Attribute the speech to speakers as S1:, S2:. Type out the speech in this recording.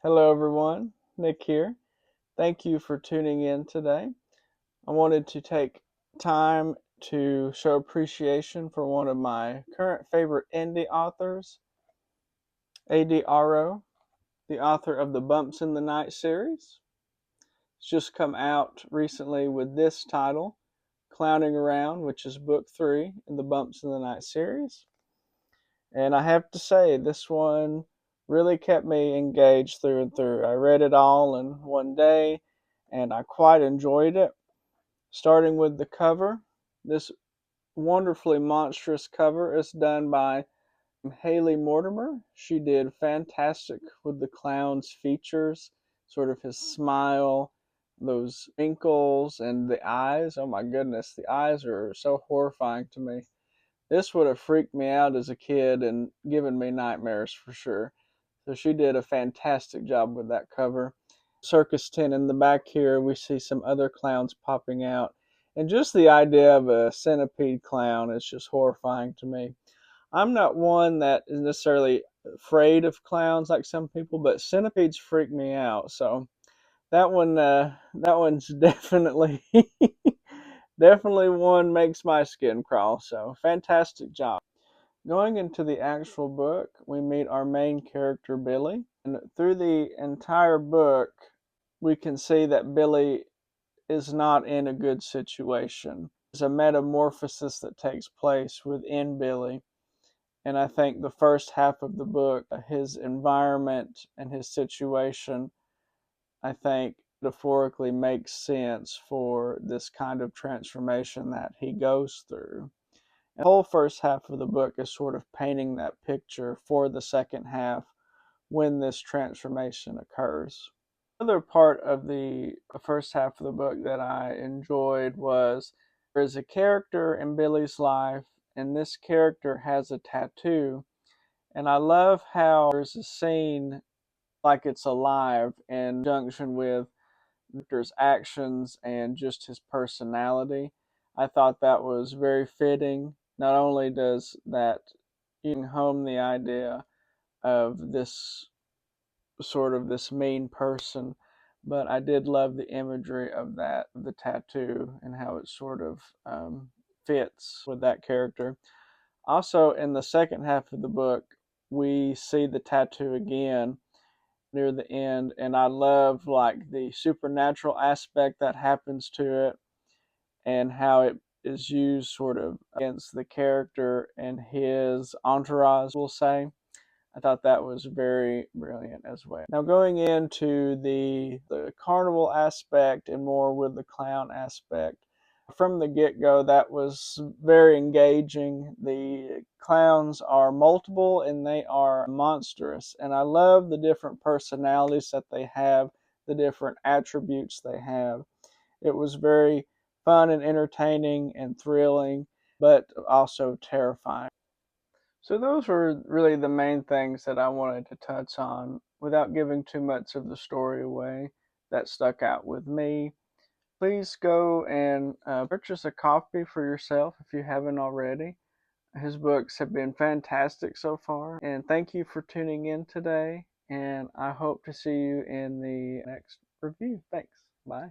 S1: Hello, everyone. Nick here. Thank you for tuning in today. I wanted to take time to show appreciation for one of my current favorite indie authors, A.D. Arrow, the author of the Bumps in the Night series. It's just come out recently with this title, Clowning Around, which is book 3 in the Bumps in the Night series. And I have to say, this one really kept me engaged through and through. I read it all in one day, and I quite enjoyed it. Starting with the cover, this wonderfully monstrous cover is done by Haley Mortimer. She did fantastic with the clown's features, sort of his smile, those wrinkles, and the eyes. Oh my goodness, the eyes are so horrifying to me. This would have freaked me out as a kid and given me nightmares for sure. So she did a fantastic job with that cover. Circus tent in the back here, we see some other clowns popping out. And just the idea of a centipede clown is just horrifying to me. I'm not one that is necessarily afraid of clowns like some people, but centipedes freak me out. So that one's definitely definitely one makes my skin crawl. So fantastic job. Going into the actual book, we meet our main character, Billy. And through the entire book, we can see that Billy is not in a good situation. There's a metamorphosis that takes place within Billy. And I think the first half of the book, his environment and his situation, I think metaphorically makes sense for this kind of transformation that he goes through. And the whole first half of the book is sort of painting that picture for the second half when this transformation occurs. Another part of the first half of the book that I enjoyed was there's a character in Billy's life, and this character has a tattoo. And I love how there's a scene like it's alive in conjunction with Victor's actions and just his personality. I thought that was very fitting. Not only does that bring home the idea of this sort of this mean person, but I did love the imagery of that, the tattoo, and how it sort of fits with that character. Also, in the second half of the book, we see the tattoo again near the end, and I love like the supernatural aspect that happens to it and how it is used sort of against the character and his entourage, we'll say. I thought that was very brilliant as well. Now going into the carnival aspect and more with the clown aspect, from the get-go that was very engaging. The clowns are multiple and they are monstrous, and I love the different personalities that they have, the different attributes they have. It was very fun and entertaining and thrilling, but also terrifying. So those were really the main things that I wanted to touch on without giving too much of the story away that stuck out with me. Please go and purchase a copy for yourself if you haven't already. His books have been fantastic so far. And thank you for tuning in today. And I hope to see you in the next review. Thanks. Bye.